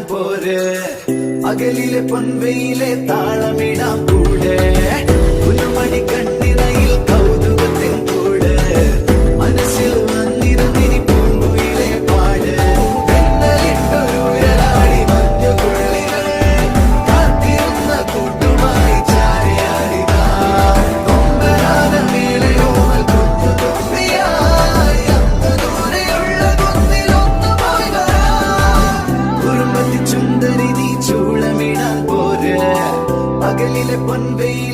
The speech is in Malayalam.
പോര് പകലിലെ പൊൻവെയിലെ താളമിടാം കൂടെ ഒരു മണി കണ്ണിണയിൽ കൗതുകത്തിൻ കൂടെ മനസ്സിൽ വന്നിരുന്നിനി പൂങ്കുയിലെ പാട് പെണ്ണലിട്ടൊരു ഉയരാടി മഞ്ഞുകുള്ളികൾ കാത്തിരുന്ന കൂട്ടുമായി ചാരിയാടിതാ കൊമ്പനാന മേലയോമൽ കൊത്തു തൊപ്പിയായി അന്ന് ദൂരെയുള്ള കുന്നിലൊന്നു പോയി വരാം കുറുമ്പത്തി ചുന്ദരി നീ ചൂളമിടാൻ പോര് പകലിലെ പൊൻവെയിൽ